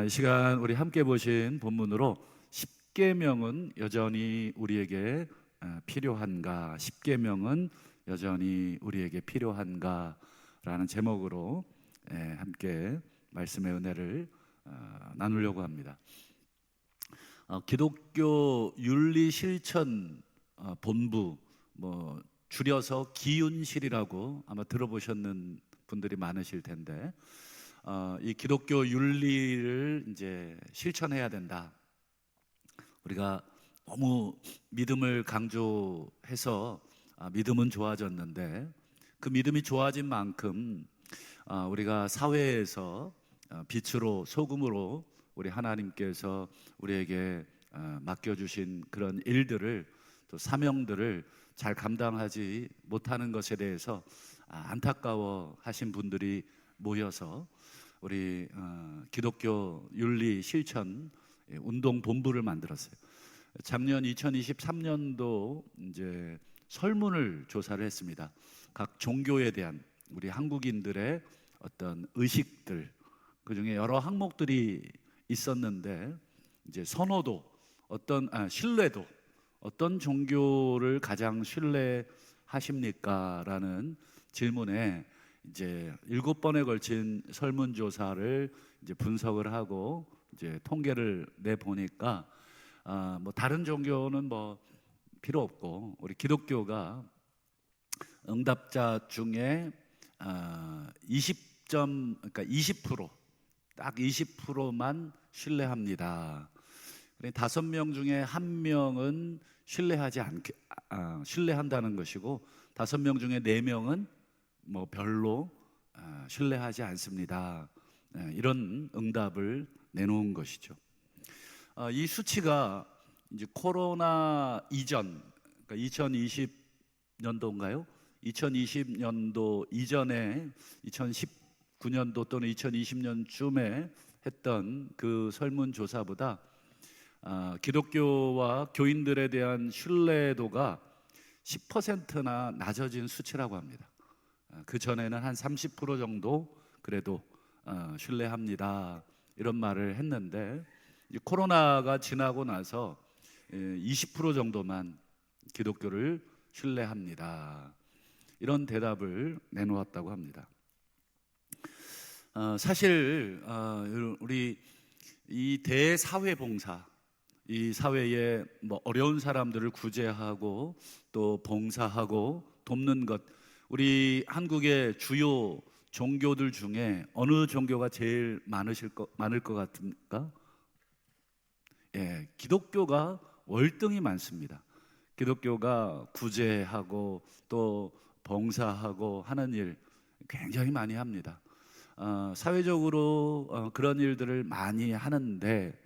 이 시간 우리 함께 보신 본문으로 십계명은 여전히 우리에게 필요한가? 십계명은 여전히 우리에게 필요한가? 라는 제목으로 함께 말씀의 은혜를 나누려고 합니다. 기독교 윤리실천 본부, 줄여서 기윤실이라고 아마 들어보셨는 분들이 많으실 텐데, 이 기독교 윤리를 이제 실천해야 된다. 우리가 너무 믿음을 강조해서 믿음은 좋아졌는데, 그 믿음이 좋아진 만큼 우리가 사회에서 빛으로 소금으로 우리 하나님께서 우리에게 맡겨주신 그런 일들을, 또 사명들을 잘 감당하지 못하는 것에 대해서 안타까워 하신 분들이 모여서 우리 기독교 윤리 실천 운동 본부를 만들었어요. 작년 2023년도 이제 설문을 조사를 했습니다. 각 종교에 대한 우리 한국인들의 어떤 의식들, 그 중에 여러 항목들이 있었는데, 이제 선호도, 신뢰도, 어떤 종교를 가장 신뢰하십니까? 라는 질문에 이제 7번에 걸친 설문조사를 이제 분석을 하고 이제 통계를 내 보니까 다른 종교는 필요 없고, 우리 기독교가 응답자 중에 그러니까 20%, 딱 20%만 신뢰합니다. 5명 중에 1명은 신뢰한다는 것이고, 5명 중에 4명은 별로 신뢰하지 않습니다. 이런 응답을 내놓은 것이죠. 이 수치가 이제 코로나 이전, 그러니까 2020년도인가요? 2020년도 이전에 2019년도 또는 2020년쯤에 했던 그 설문조사보다 기독교와 교인들에 대한 신뢰도가 10%나 낮아진 수치라고 합니다. 그 전에는 한 30% 정도 그래도 신뢰합니다, 이런 말을 했는데, 코로나가 지나고 나서 20% 정도만 기독교를 신뢰합니다, 이런 대답을 내놓았다고 합니다. 사실 우리 이 대사회봉사, 이 사회에 어려운 사람들을 구제하고 또 봉사하고 돕는 것, 우리 한국의 주요 종교들 중에 어느 종교가 제일 많을 것 같습니까? 기독교가 월등히 많습니다. 기독교가 구제하고 또 봉사하고 하는 일 굉장히 많이 합니다. 사회적으로 그런 일들을 많이 하는데,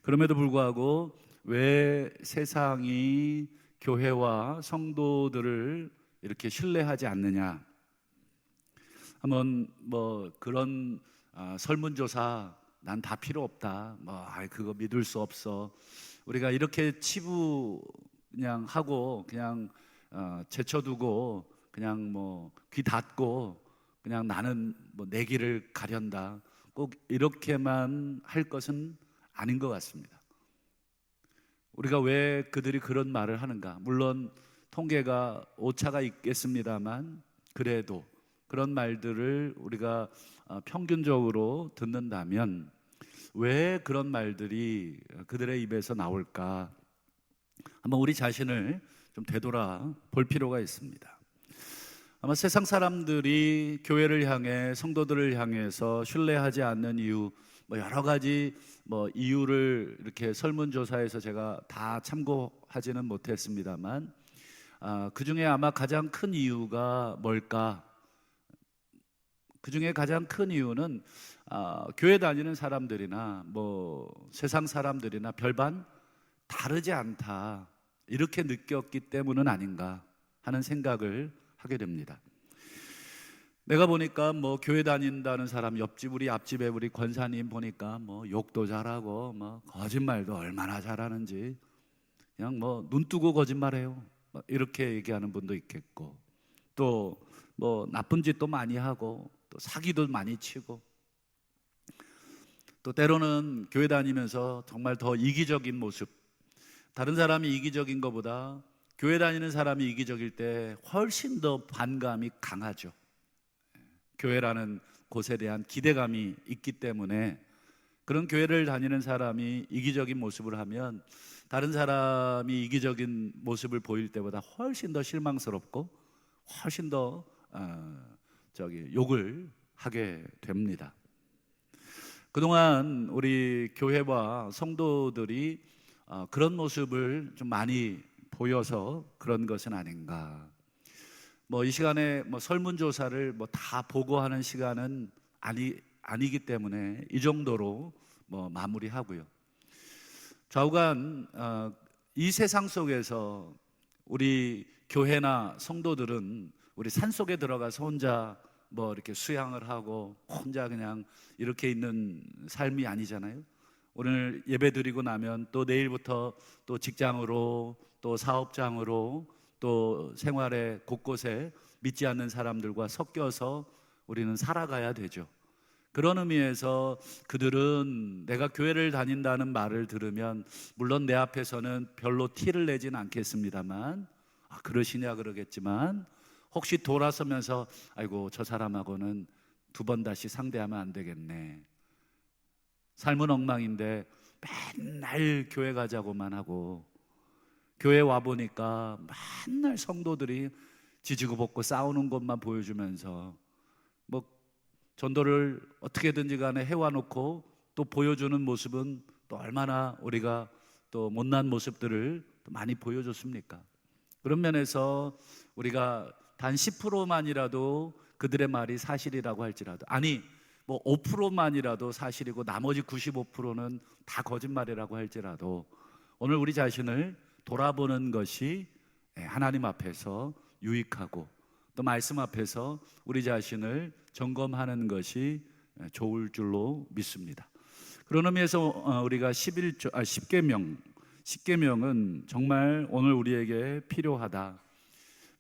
그럼에도 불구하고 왜 세상이 교회와 성도들을 이렇게 신뢰하지 않느냐? 한번 그런 설문조사, 난 다 필요 없다, 그거 믿을 수 없어, 우리가 이렇게 치부 그냥 하고 그냥 제쳐두고 그냥 귀 닫고 그냥 나는 내 길을 가련다, 꼭 이렇게만 할 것은 아닌 것 같습니다. 우리가 왜 그들이 그런 말을 하는가? 물론 통계가 오차가 있겠습니다만, 그래도 그런 말들을 우리가 평균적으로 듣는다면 왜 그런 말들이 그들의 입에서 나올까? 한번 우리 자신을 좀 되돌아 볼 필요가 있습니다. 아마 세상 사람들이 교회를 향해, 성도들을 향해서 신뢰하지 않는 이유, 여러 가지 이유를 이렇게 설문조사에서 제가 다 참고하지는 못했습니다만, 그 중에 아마 가장 큰 이유가 뭘까? 그 중에 가장 큰 이유는 교회 다니는 사람들이나 세상 사람들이나 별반 다르지 않다, 이렇게 느꼈기 때문은 아닌가 하는 생각을 하게 됩니다. 내가 보니까 교회 다닌다는 사람, 옆집 우리 앞집에 우리 권사님 보니까 욕도 잘하고 거짓말도 얼마나 잘하는지, 그냥 눈 뜨고 거짓말해요, 이렇게 얘기하는 분도 있겠고, 또 나쁜 짓도 많이 하고 또 사기도 많이 치고, 또 때로는 교회 다니면서 정말 더 이기적인 모습, 다른 사람이 이기적인 것보다 교회 다니는 사람이 이기적일 때 훨씬 더 반감이 강하죠. 교회라는 곳에 대한 기대감이 있기 때문에 그런 교회를 다니는 사람이 이기적인 모습을 하면 다른 사람이 이기적인 모습을 보일 때보다 훨씬 더 실망스럽고 훨씬 더 욕을 하게 됩니다. 그동안 우리 교회와 성도들이 그런 모습을 좀 많이 보여서 그런 것은 아닌가. 이 시간에 설문조사를 다 보고하는 시간은 아니기 때문에 이 정도로 마무리하고요. 좌우간 이 세상 속에서 우리 교회나 성도들은 우리 산속에 들어가서 혼자 이렇게 수양을 하고 혼자 그냥 이렇게 있는 삶이 아니잖아요. 오늘 예배 드리고 나면 또 내일부터 또 직장으로 또 사업장으로 또 생활의 곳곳에 믿지 않는 사람들과 섞여서 우리는 살아가야 되죠. 그런 의미에서 그들은 내가 교회를 다닌다는 말을 들으면 물론 내 앞에서는 별로 티를 내진 않겠습니다만 그러시냐 그러겠지만 혹시 돌아서면서 아이고 저 사람하고는 두 번 다시 상대하면 안 되겠네, 삶은 엉망인데 맨날 교회 가자고만 하고 교회 와보니까 맨날 성도들이 지지고 볶고 싸우는 것만 보여주면서 전도를 어떻게든지 간에 해와놓고 또 보여주는 모습은 또 얼마나 우리가 또 못난 모습들을 또 많이 보여줬습니까? 그런 면에서 우리가 단 10%만이라도 그들의 말이 사실이라고 할지라도 5%만이라도 사실이고 나머지 95%는 다 거짓말이라고 할지라도 오늘 우리 자신을 돌아보는 것이 하나님 앞에서 유익하고 또 말씀 앞에서 우리 자신을 점검하는 것이 좋을 줄로 믿습니다. 그런 의미에서 우리가 10계명은 정말 오늘 우리에게 필요하다.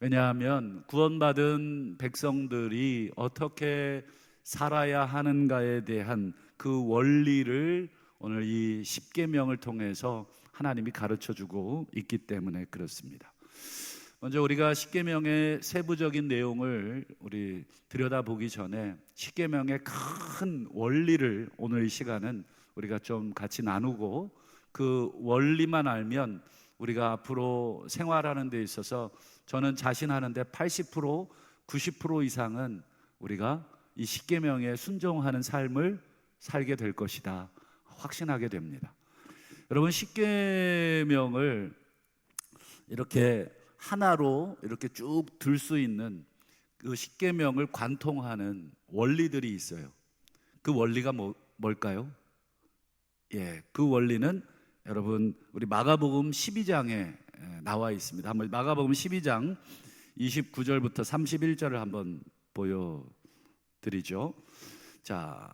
왜냐하면 구원받은 백성들이 어떻게 살아야 하는가에 대한 그 원리를 오늘 이 10계명을 통해서 하나님이 가르쳐주고 있기 때문에 그렇습니다. 먼저 우리가 10계명의 세부적인 내용을 우리 들여다보기 전에 10계명의 큰 원리를 오늘 이 시간은 우리가 좀 같이 나누고 그 원리만 알면 우리가 앞으로 생활하는 데 있어서 저는 자신하는데 80%, 90% 이상은 우리가 이 10계명에 순종하는 삶을 살게 될 것이다 확신하게 됩니다. 여러분 10계명을 이렇게 하나로 이렇게 쭉 들 수 있는 그 10계명을 관통하는 원리들이 있어요. 그 원리가 뭘까요? 그 원리는 여러분 우리 마가복음 12장에 나와 있습니다. 한번 마가복음 12장 29절부터 31절을 한번 보여드리죠. 자,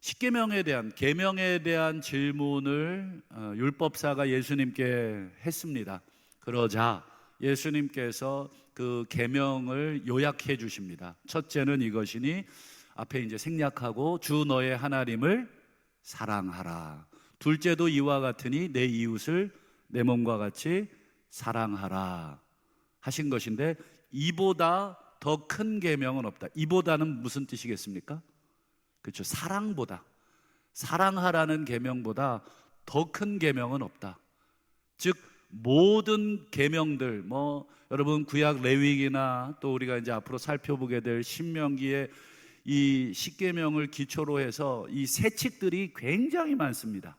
10계명에 대한 계명에 대한 질문을 율법사가 예수님께 했습니다. 그러자 예수님께서 그 계명을 요약해 주십니다. 첫째는 이것이니 앞에 이제 생략하고 주 너의 하나님을 사랑하라. 둘째도 이와 같으니 내 이웃을 내 몸과 같이 사랑하라 하신 것인데 이보다 더 큰 계명은 없다. 이보다는 무슨 뜻이겠습니까? 그렇죠. 사랑하라는 계명보다 더 큰 계명은 없다. 즉 모든 계명들 여러분 구약 레위기나 또 우리가 이제 앞으로 살펴보게 될 신명기의 이 10계명을 기초로 해서 이 세칙들이 굉장히 많습니다.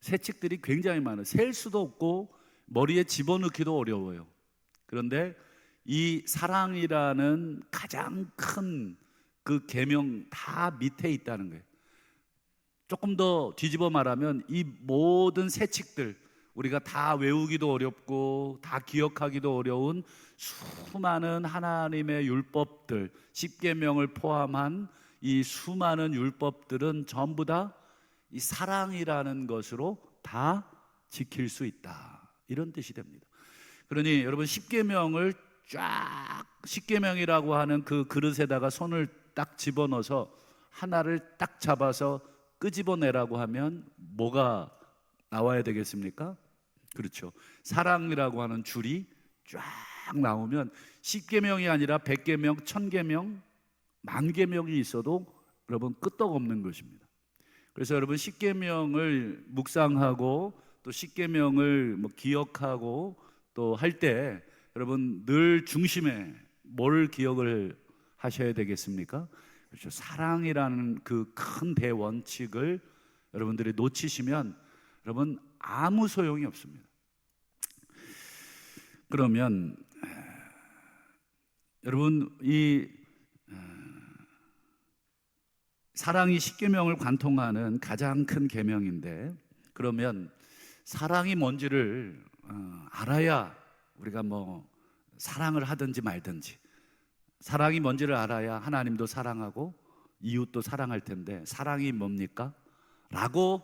세칙들이 굉장히 많아요. 셀 수도 없고 머리에 집어넣기도 어려워요. 그런데 이 사랑이라는 가장 큰 그 계명 다 밑에 있다는 거예요. 조금 더 뒤집어 말하면 이 모든 세칙들 우리가 다 외우기도 어렵고 다 기억하기도 어려운 수많은 하나님의 율법들 10계명을 포함한 이 수많은 율법들은 전부 다 이 사랑이라는 것으로 다 지킬 수 있다 이런 뜻이 됩니다. 그러니 여러분 10계명을 쫙 10계명이라고 하는 그 그릇에다가 손을 딱 집어넣어서 하나를 딱 잡아서 끄집어내라고 하면 뭐가 나와야 되겠습니까? 그렇죠. 사랑이라고 하는 줄이 쫙 나오면 10계명이 아니라 100계명, 1000계명, 10,000계명이 있어도 여러분 끄떡없는 것입니다. 그래서 여러분 10계명을 묵상하고 또 10계명을 기억하고 또 할 때 여러분 늘 중심에 뭘 기억을 하셔야 되겠습니까? 그렇죠. 사랑이라는 그 큰 대원칙을 여러분들이 놓치시면 여러분 아무 소용이 없습니다. 그러면 여러분 이 사랑이 10계명을 관통하는 가장 큰 계명인데, 그러면 사랑이 뭔지를 알아야 우리가 사랑을 하든지 말든지, 사랑이 뭔지를 알아야 하나님도 사랑하고 이웃도 사랑할 텐데 사랑이 뭡니까? 라고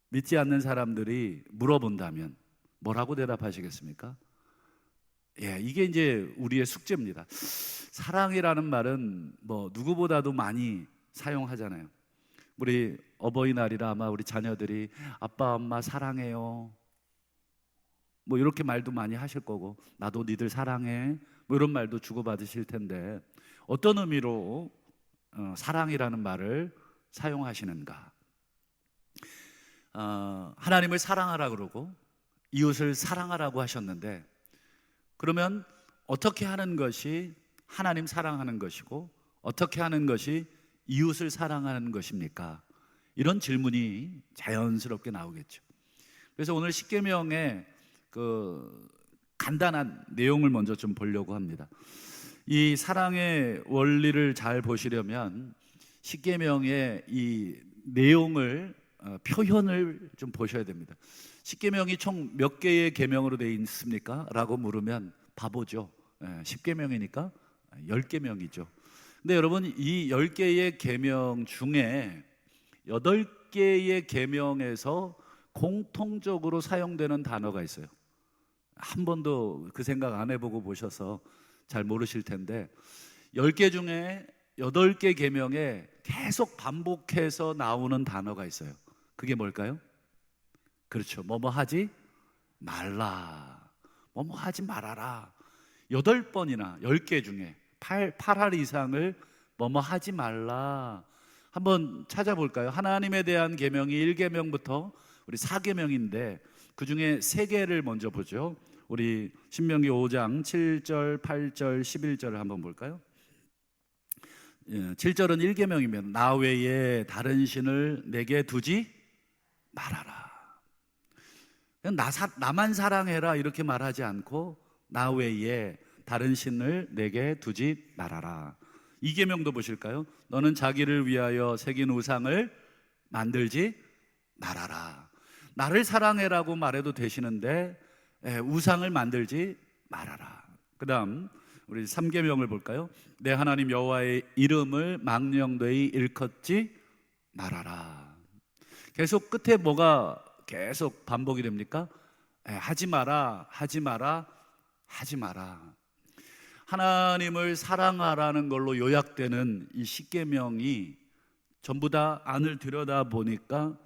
믿지 않는 사람들이 물어본다면 뭐라고 대답하시겠습니까? 이게 이제 우리의 숙제입니다. 사랑이라는 말은 누구보다도 많이 사용하잖아요. 우리 어버이날이라 아마 우리 자녀들이 아빠 엄마 사랑해요 이렇게 말도 많이 하실 거고, 나도 니들 사랑해 이런 말도 주고받으실 텐데, 어떤 의미로 사랑이라는 말을 사용하시는가? 하나님을 사랑하라 그러고 이웃을 사랑하라고 하셨는데, 그러면 어떻게 하는 것이 하나님 사랑하는 것이고 어떻게 하는 것이 이웃을 사랑하는 것입니까? 이런 질문이 자연스럽게 나오겠죠. 그래서 오늘 십계명의 그 간단한 내용을 먼저 좀 보려고 합니다. 이 사랑의 원리를 잘 보시려면 십계명의 이 내용을 표현을 좀 보셔야 됩니다. 십계명이 총 몇 개의 계명으로 되어 있습니까? 라고 물으면 바보죠. 10계명이니까 10계명이죠. 근데 여러분 이 10개의 계명 중에 8개의 계명에서 공통적으로 사용되는 단어가 있어요. 한 번도 그 생각 안 해보고 보셔서 잘 모르실 텐데, 10개 중에 8개 계명에 계속 반복해서 나오는 단어가 있어요. 그게 뭘까요? 그렇죠. 뭐뭐 하지 말라, 뭐뭐 하지 말아라. 8번이나 10개 중에 8할 이상을 뭐뭐 하지 말라. 한번 찾아볼까요? 하나님에 대한 계명이 1계명부터 우리 4계명인데 그 중에 3개를 먼저 보죠. 우리 신명기 5장 7절, 8절, 11절을 한번 볼까요? 7절은 1계명이면 나 외에 다른 신을 내게 두지 말아라. 그냥 나만 사랑해라 이렇게 말하지 않고 나 외에 다른 신을 내게 두지 말아라. 2계명도 보실까요? 너는 자기를 위하여 새긴 우상을 만들지 말아라. 나를 사랑해라고 말해도 되시는데 우상을 만들지 말아라. 그 다음 우리 3계명을 볼까요? 내 하나님 여호와의 이름을 망령되이 일컫지 말아라. 계속 끝에 뭐가 계속 반복이 됩니까? 하지 마라, 하지 마라, 하지 마라. 하나님을 사랑하라는 걸로 요약되는 이 십계명이 전부 다 안을 들여다보니까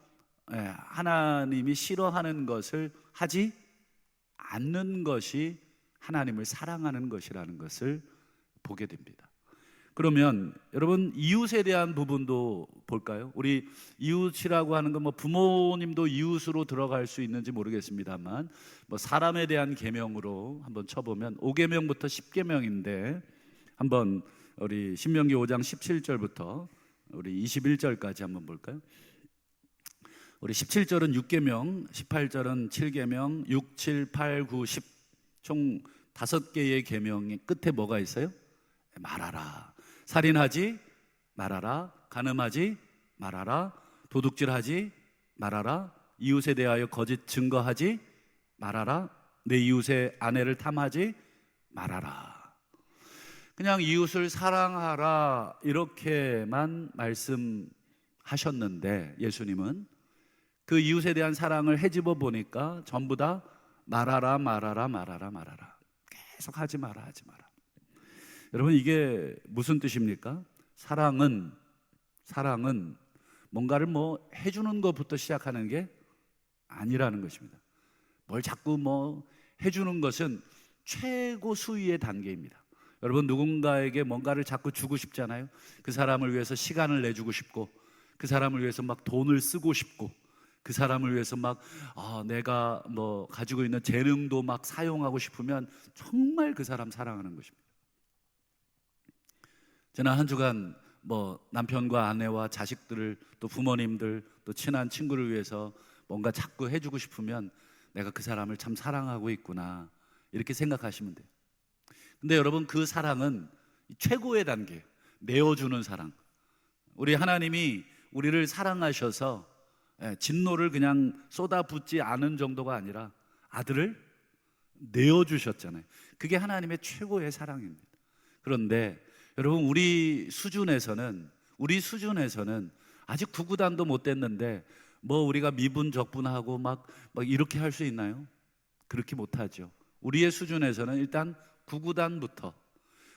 하나님이 싫어하는 것을 하지 않는 것이 하나님을 사랑하는 것이라는 것을 보게 됩니다. 그러면 여러분 이웃에 대한 부분도 볼까요? 우리 이웃이라고 하는 건 부모님도 이웃으로 들어갈 수 있는지 모르겠습니다만 사람에 대한 계명으로 한번 쳐보면 5계명부터 10계명인데 한번 우리 신명기 5장 17절부터 우리 21절까지 한번 볼까요? 우리 17절은 6계명, 18절은 7계명, 6, 7, 8, 9, 10 총 5개의 계명의 끝에 뭐가 있어요? 말하라. 살인하지 말아라. 간음하지 말아라. 도둑질하지 말아라. 이웃에 대하여 거짓 증거하지 말아라. 내 이웃의 아내를 탐하지 말아라. 그냥 이웃을 사랑하라 이렇게만 말씀하셨는데 예수님은 그 이웃에 대한 사랑을 헤집어 보니까 전부 다 말아라, 말아라, 말아라, 말아라. 계속 하지 마라, 하지 마라. 여러분 이게 무슨 뜻입니까? 사랑은 뭔가를 뭐 해주는 것부터 시작하는 게 아니라는 것입니다. 뭘 자꾸 뭐 해주는 것은 최고 수위의 단계입니다. 여러분, 누군가에게 뭔가를 자꾸 주고 싶잖아요. 그 사람을 위해서 시간을 내주고 싶고, 그 사람을 위해서 막 돈을 쓰고 싶고, 그 사람을 위해서 막 내가 뭐 가지고 있는 재능도 막 사용하고 싶으면 정말 그 사람 사랑하는 것입니다. 지난 한 주간 뭐 남편과 아내와 자식들을, 또 부모님들, 또 친한 친구를 위해서 뭔가 자꾸 해주고 싶으면 내가 그 사람을 참 사랑하고 있구나, 이렇게 생각하시면 돼요. 근데 여러분, 그 사랑은 최고의 단계, 내어주는 사랑. 우리 하나님이 우리를 사랑하셔서 진노를 그냥 쏟아붓지 않은 정도가 아니라 아들을 내어주셨잖아요. 그게 하나님의 최고의 사랑입니다. 그런데 여러분, 우리 수준에서는 아직 구구단도 못 됐는데 뭐 우리가 미분적분하고 막 이렇게 할 수 있나요? 그렇게 못하죠. 우리의 수준에서는 일단 구구단부터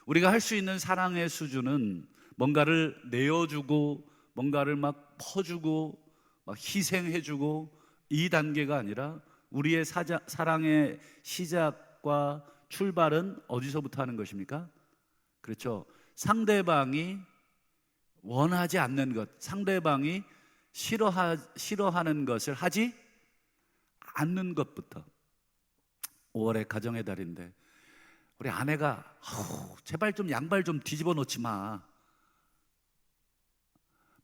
우리가 할 수 있는 사랑의 수준은 뭔가를 내어주고 뭔가를 막 퍼주고 막 희생해주고 이 단계가 아니라 우리의 사랑의 시작과 출발은 어디서부터 하는 것입니까? 그렇죠. 상대방이 원하지 않는 것, 상대방이 싫어하는 것을 하지 않는 것부터. 5월에 가정의 달인데 우리 아내가 제발 좀 양발 좀 뒤집어 놓지 마,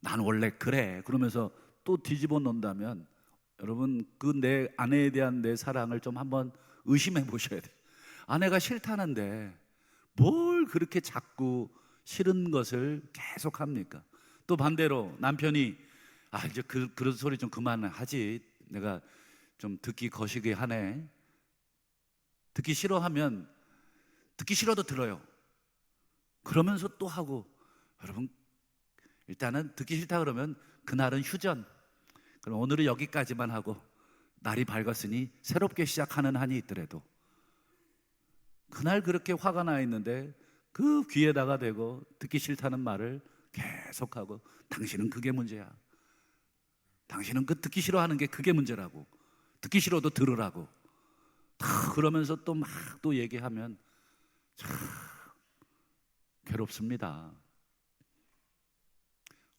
난 원래 그래, 그러면서 또 뒤집어 놓는다면 여러분, 그 내 아내에 대한 내 사랑을 좀 한번 의심해 보셔야 돼요. 아내가 싫다는데 뭘 그렇게 자꾸 싫은 것을 계속 합니까? 또 반대로 남편이 이제 그런 소리 좀 그만하지, 내가 좀 듣기 거시기 하네, 듣기 싫어하면 듣기 싫어도 들어요. 그러면서 또 하고. 여러분, 일단은 듣기 싫다 그러면 그날은 휴전, 그럼 오늘은 여기까지만 하고 날이 밝았으니 새롭게 시작하는 한이 있더라도, 그날 그렇게 화가 나 있는데 그 귀에다가 대고 듣기 싫다는 말을 계속하고, 당신은 그게 문제야, 당신은 그 듣기 싫어하는 게 그게 문제라고, 듣기 싫어도 들으라고, 다 그러면서 또 막 또 얘기하면 참 괴롭습니다.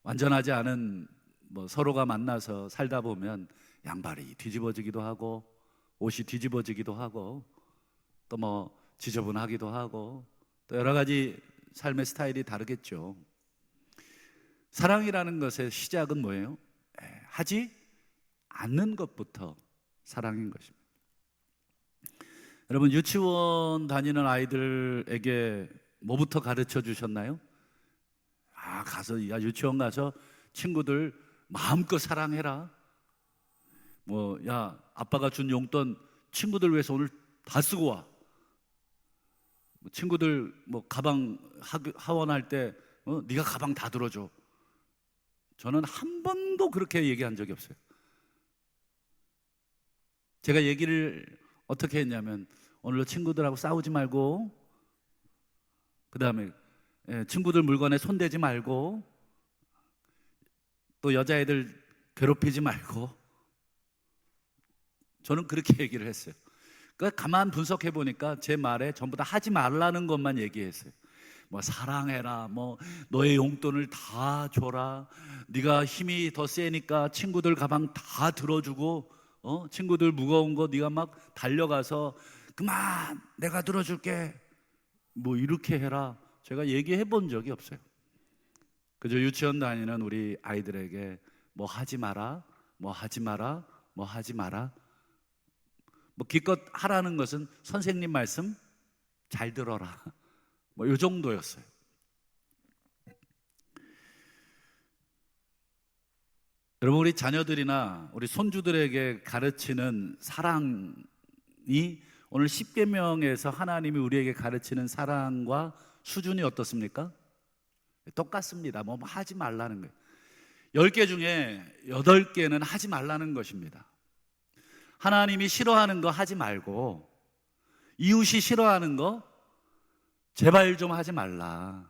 완전하지 않은 서로가 만나서 살다 보면 양발이 뒤집어지기도 하고 옷이 뒤집어지기도 하고 또 지저분하기도 하고 또 여러 가지 삶의 스타일이 다르겠죠. 사랑이라는 것의 시작은 뭐예요? 하지 않는 것부터 사랑인 것입니다. 여러분, 유치원 다니는 아이들에게 뭐부터 가르쳐 주셨나요? 유치원 가서 친구들 마음껏 사랑해라. 아빠가 준 용돈 친구들 위해서 오늘 다 쓰고 와. 친구들 가방 하원할 때 네가 가방 다 들어줘. 저는 한 번도 그렇게 얘기한 적이 없어요. 제가 얘기를 어떻게 했냐면, 오늘로 친구들하고 싸우지 말고, 그 다음에 친구들 물건에 손대지 말고, 또 여자애들 괴롭히지 말고, 저는 그렇게 얘기를 했어요. 그러니까 가만 분석해 보니까 제 말에 전부 다 하지 말라는 것만 얘기했어요. 사랑해라, 너의 용돈을 다 줘라, 네가 힘이 더 세니까 친구들 가방 다 들어주고, 친구들 무거운 거 네가 막 달려가서 그만 내가 들어줄게, 이렇게 해라. 제가 얘기해 본 적이 없어요. 그저 유치원 다니는 우리 아이들에게 하지 마라, 하지 마라, 하지 마라, 기껏 하라는 것은 선생님 말씀 잘 들어라, 이 정도였어요. 여러분, 우리 자녀들이나 우리 손주들에게 가르치는 사랑이 오늘 십계명에서 하나님이 우리에게 가르치는 사랑과 수준이 어떻습니까? 똑같습니다. 하지 말라는 거예요. 10개 중에 8개는 하지 말라는 것입니다. 하나님이 싫어하는 거 하지 말고, 이웃이 싫어하는 거 제발 좀 하지 말라.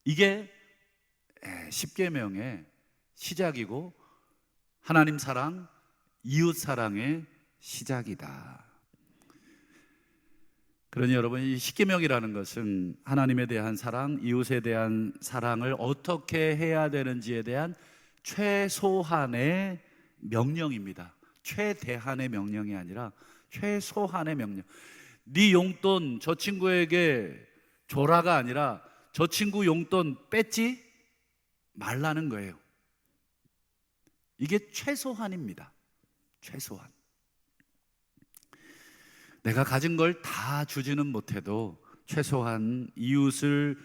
이게 십계명의 시작이고 하나님 사랑, 이웃 사랑의 시작이다. 그러니 여러분, 이 십계명이라는 것은 하나님에 대한 사랑, 이웃에 대한 사랑을 어떻게 해야 되는지에 대한 최소한의 명령입니다. 최대한의 명령이 아니라 최소한의 명령. 네 용돈 저 친구에게 줘라가 아니라 저 친구 용돈 뺏지 말라는 거예요. 이게 최소한입니다. 최소한. 내가 가진 걸 다 주지는 못해도 최소한 이웃을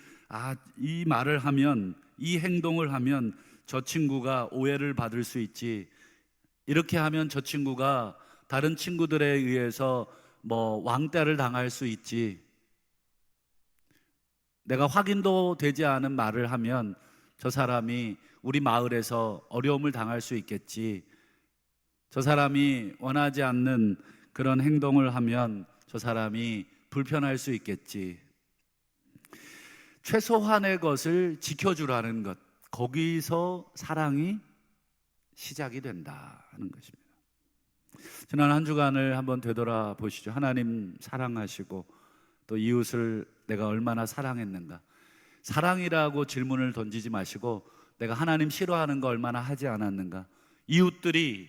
이 말을 하면, 이 행동을 하면 저 친구가 오해를 받을 수 있지, 이렇게 하면 저 친구가 다른 친구들에 의해서 왕따를 당할 수 있지, 내가 확인도 되지 않은 말을 하면 저 사람이 우리 마을에서 어려움을 당할 수 있겠지, 저 사람이 원하지 않는 그런 행동을 하면 저 사람이 불편할 수 있겠지. 최소한의 것을 지켜주라는 것, 거기서 사랑이 시작이 된다는 것입니다. 지난 한 주간을 한번 되돌아보시죠. 하나님 사랑하시고 또 이웃을 내가 얼마나 사랑했는가. 사랑이라고 질문을 던지지 마시고 내가 하나님 싫어하는 거 얼마나 하지 않았는가, 이웃들이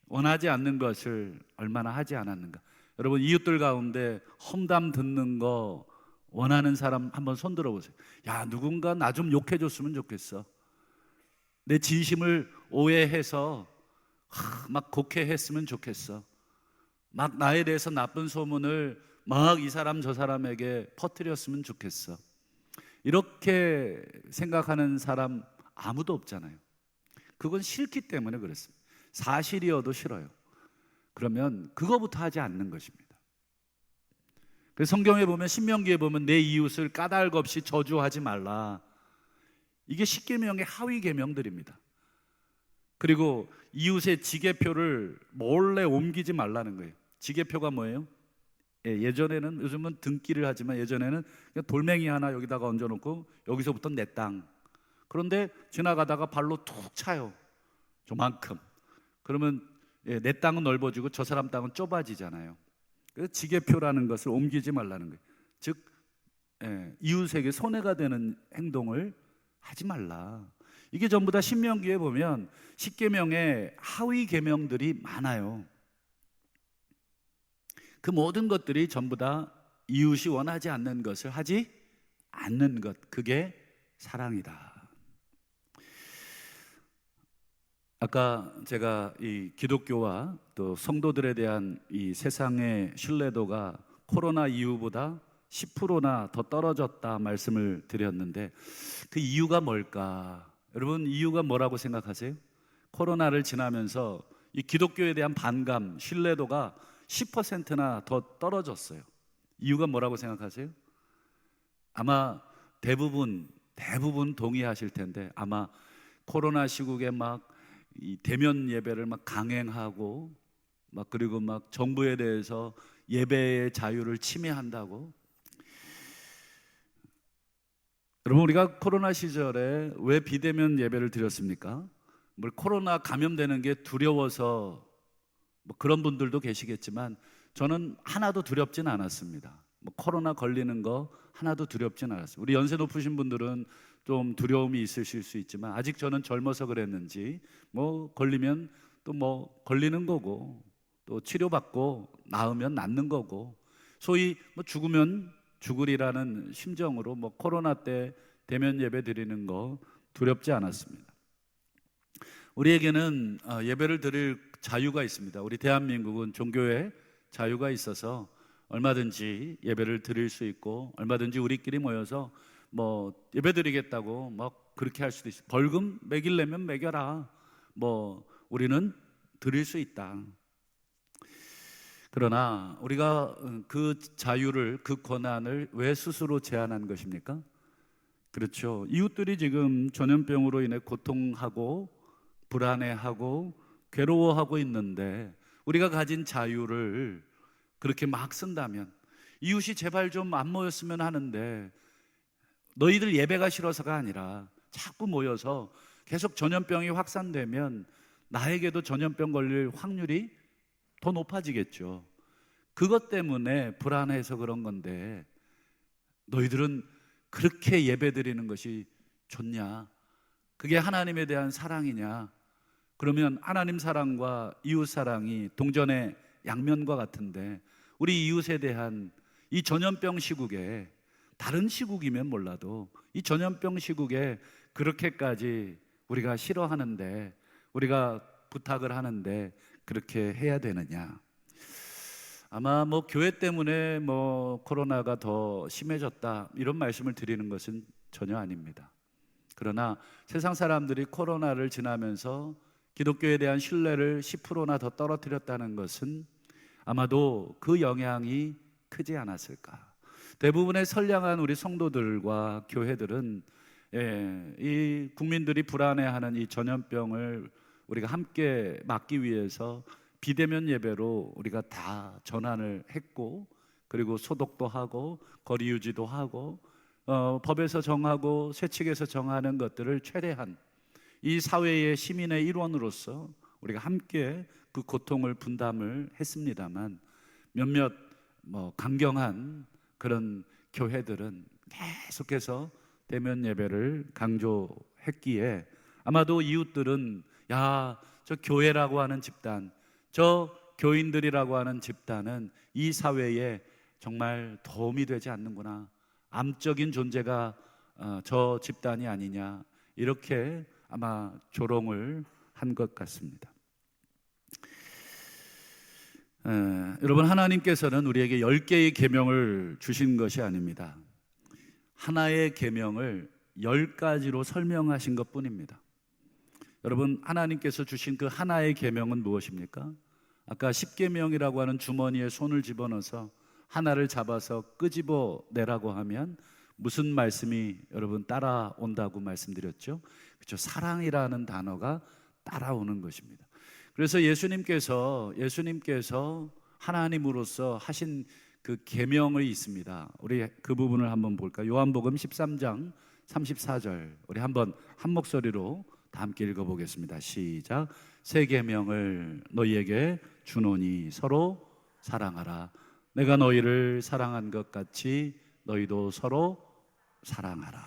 원하지 않는 것을 얼마나 하지 않았는가. 여러분, 이웃들 가운데 험담 듣는 거 원하는 사람 한번 손 들어보세요. 야, 누군가 나 좀 욕해줬으면 좋겠어. 내 진심을 오해해서 막 곡해했으면 좋겠어. 막 나에 대해서 나쁜 소문을 막 이 사람 저 사람에게 퍼뜨렸으면 좋겠어. 이렇게 생각하는 사람 아무도 없잖아요. 그건 싫기 때문에 그랬습니다. 사실이어도 싫어요. 그러면 그거부터 하지 않는 것입니다. 그래서 성경에 보면, 신명기에 보면 내 이웃을 까닭 없이 저주하지 말라. 이게 십계명의 하위 계명들입니다. 그리고 이웃의 지게표를 몰래 옮기지 말라는 거예요. 지게표가 뭐예요? 예전에는, 요즘은 등기를 하지만 예전에는 그냥 돌멩이 하나 여기다가 얹어놓고 여기서부터 내 땅. 그런데 지나가다가 발로 툭 차요. 저만큼. 그러면 내 땅은 넓어지고 저 사람 땅은 좁아지잖아요. 그래서 지게표라는 것을 옮기지 말라는 거예요. 즉 이웃에게 손해가 되는 행동을 하지 말라. 이게 전부 다 신명기에 보면 십계명의 하위 계명들이 많아요. 그 모든 것들이 전부 다 이웃이 원하지 않는 것을 하지 않는 것, 그게 사랑이다. 아까 제가 이 기독교와 또 성도들에 대한 이 세상의 신뢰도가 코로나 이후보다 10%나 더 떨어졌다 말씀을 드렸는데, 그 이유가 뭘까? 여러분, 이유가 뭐라고 생각하세요? 코로나를 지나면서 이 기독교에 대한 반감, 신뢰도가 10%나 더 떨어졌어요. 이유가 뭐라고 생각하세요? 아마 대부분 동의하실 텐데, 아마 코로나 시국에 막 이 대면 예배를 막 강행하고 그리고 막 정부에 대해서 예배의 자유를 침해한다고. 여러분, 우리가 코로나 시절에 왜 비대면 예배를 드렸습니까? 코로나 감염되는 게 두려워서 그런 분들도 계시겠지만 저는 하나도 두렵진 않았습니다. 코로나 걸리는 거 하나도 두렵진 않았어요. 우리 연세 높으신 분들은 좀 두려움이 있으실 수 있지만 아직 저는 젊어서 그랬는지 걸리면 또 걸리는 거고, 또 치료받고 나으면 낫는 거고, 소위 죽으면 죽으리라는 심정으로 코로나 때 대면 예배 드리는 거 두렵지 않았습니다. 우리에게는 예배를 드릴 자유가 있습니다. 우리 대한민국은 종교의 자유가 있어서 얼마든지 예배를 드릴 수 있고, 얼마든지 우리끼리 모여서 예배 드리겠다고 그렇게 할 수도 있어요. 벌금 매길려면 매겨라. 우리는 드릴 수 있다. 그러나 우리가 그 자유를, 그 권한을 왜 스스로 제한한 것입니까? 그렇죠. 이웃들이 지금 전염병으로 인해 고통하고 불안해하고 괴로워하고 있는데, 우리가 가진 자유를 그렇게 막 쓴다면, 이웃이 제발 좀 안 모였으면 하는데, 너희들 예배가 싫어서가 아니라 자꾸 모여서 계속 전염병이 확산되면 나에게도 전염병 걸릴 확률이 더 높아지겠죠. 그것 때문에 불안해서 그런 건데, 너희들은 그렇게 예배드리는 것이 좋냐? 그게 하나님에 대한 사랑이냐? 그러면 하나님 사랑과 이웃 사랑이 동전의 양면과 같은데, 우리 이웃에 대한 이 전염병 시국에, 다른 시국이면 몰라도 이 전염병 시국에 그렇게까지 우리가 싫어하는데, 우리가 부탁을 하는데 그렇게 해야 되느냐? 아마 교회 때문에 코로나가 더 심해졌다 이런 말씀을 드리는 것은 전혀 아닙니다. 그러나 세상 사람들이 코로나를 지나면서 기독교에 대한 신뢰를 10%나 더 떨어뜨렸다는 것은 아마도 그 영향이 크지 않았을까. 대부분의 선량한 우리 성도들과 교회들은 이 국민들이 불안해하는 이 전염병을 우리가 함께 막기 위해서 비대면 예배로 우리가 다 전환을 했고, 그리고 소독도 하고 거리 유지도 하고 법에서 정하고 쇠측에서 정하는 것들을 최대한 이 사회의 시민의 일원으로서 우리가 함께 그 고통을 분담을 했습니다만, 몇몇 강경한 그런 교회들은 계속해서 대면 예배를 강조했기에 아마도 이웃들은 저 교회라고 하는 집단, 저 교인들이라고 하는 집단은 이 사회에 정말 도움이 되지 않는구나, 암적인 존재가 저 집단이 아니냐, 이렇게 아마 조롱을 한 것 같습니다. 여러분, 하나님께서는 우리에게 10개의 계명을 주신 것이 아닙니다. 하나의 계명을 10가지로 설명하신 것 뿐입니다. 여러분, 하나님께서 주신 그 하나의 계명은 무엇입니까? 아까 10계명이라고 하는 주머니에 손을 집어넣어서 하나를 잡아서 끄집어 내라고 하면 무슨 말씀이 여러분 따라온다고 말씀드렸죠? 그렇죠? 사랑이라는 단어가 따라오는 것입니다. 그래서 예수님께서 하나님으로서 하신 그 계명이 있습니다. 우리 그 부분을 한번 볼까요? 요한복음 13장 34절, 우리 한번 한 목소리로 다 함께 읽어보겠습니다. 시작. 새 계명을 너희에게 주노니 서로 사랑하라. 내가 너희를 사랑한 것 같이 너희도 서로 사랑하라.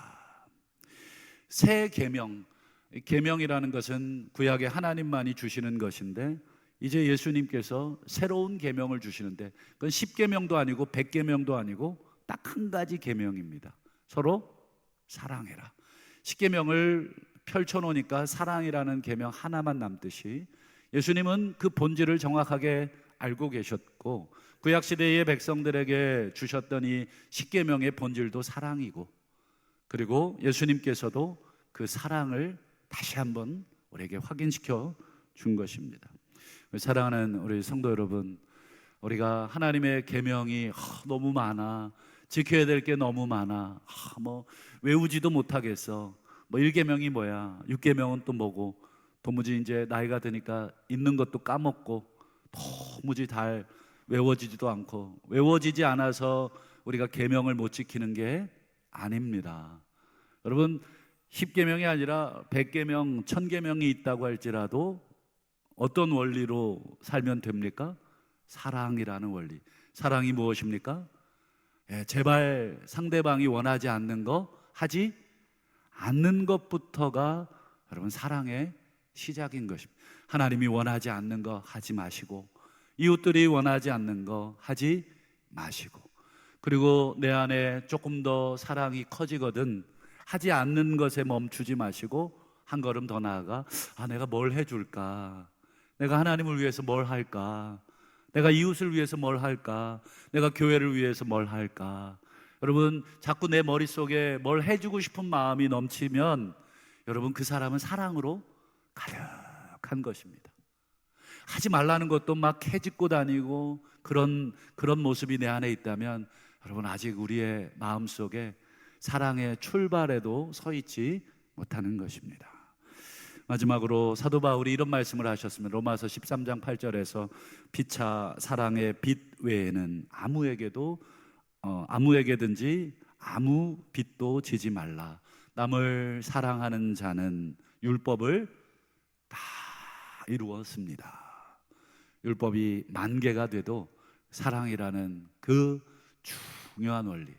새 계명, 계명이라는 것은 구약에 하나님만이 주시는 것인데, 이제 예수님께서 새로운 계명을 주시는데, 그건 10계명도 아니고 100계명도 아니고 딱 한 가지 계명입니다. 서로 사랑해라. 10계명을 펼쳐놓으니까 사랑이라는 계명 하나만 남듯이, 예수님은 그 본질을 정확하게 알고 계셨고, 구약시대의 백성들에게 주셨던 이 10계명의 본질도 사랑이고, 그리고 예수님께서도 그 사랑을 다시 한번 우리에게 확인시켜 준 것입니다. 사랑하는 우리 성도 여러분, 우리가 하나님의 계명이 너무 많아, 지켜야 될 게 너무 많아, 외우지도 못하겠어, 1계명이 뭐야, 6계명은 또 뭐고, 도무지 이제 나이가 드니까 있는 것도 까먹고 도무지 잘 외워지지도 않고, 외워지지 않아서 우리가 계명을 못 지키는 게 아닙니다. 여러분, 10계명이 아니라 100계명, 1000계명이 있다고 할지라도 어떤 원리로 살면 됩니까? 사랑이라는 원리. 사랑이 무엇입니까? 제발 상대방이 원하지 않는 거 하지 않는 것부터가 여러분 사랑의 시작인 것입니다. 하나님이 원하지 않는 거 하지 마시고, 이웃들이 원하지 않는 거 하지 마시고, 그리고 내 안에 조금 더 사랑이 커지거든 하지 않는 것에 멈추지 마시고 한 걸음 더 나아가, 내가 뭘 해줄까? 내가 하나님을 위해서 뭘 할까? 내가 이웃을 위해서 뭘 할까? 내가 교회를 위해서 뭘 할까? 여러분, 자꾸 내 머릿속에 뭘 해주고 싶은 마음이 넘치면 여러분, 그 사람은 사랑으로 가득한 것입니다. 하지 말라는 것도 막 해짓고 다니고 그런 모습이 내 안에 있다면 여러분, 아직 우리의 마음속에 사랑의 출발에도 서 있지 못하는 것입니다. 마지막으로 사도 바울이 이런 말씀을 하셨습니다. 로마서 13장 8절에서 피차 사랑의 빚 외에는 아무에게든지 아무 빚도 지지 말라. 남을 사랑하는 자는 율법을 다 이루었습니다. 율법이 10,000개가 돼도 사랑이라는 그 중요한 원리,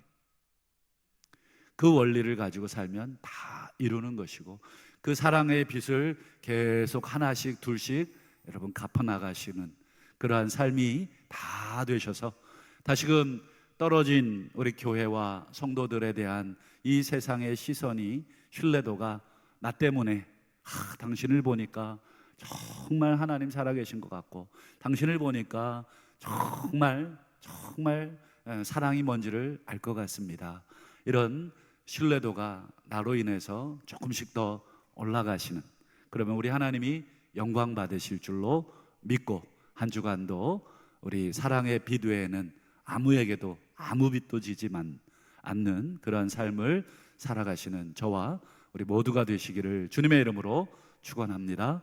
그 원리를 가지고 살면 다 이루는 것이고, 그 사랑의 빚을 계속 하나씩 둘씩 여러분 갚아나가시는 그러한 삶이 다 되셔서 다시금 떨어진 우리 교회와 성도들에 대한 이 세상의 시선이, 신뢰도가 나 때문에 당신을 보니까 정말 하나님 살아계신 것 같고, 당신을 보니까 정말 사랑이 뭔지를 알 것 같습니다. 이런 신뢰도가 나로 인해서 조금씩 더 올라가시는, 그러면 우리 하나님이 영광 받으실 줄로 믿고, 한 주간도 우리 사랑의 빛 외에는 아무에게도 아무 빛도 지지만 않는 그러한 삶을 살아가시는 저와 우리 모두가 되시기를 주님의 이름으로 축원합니다.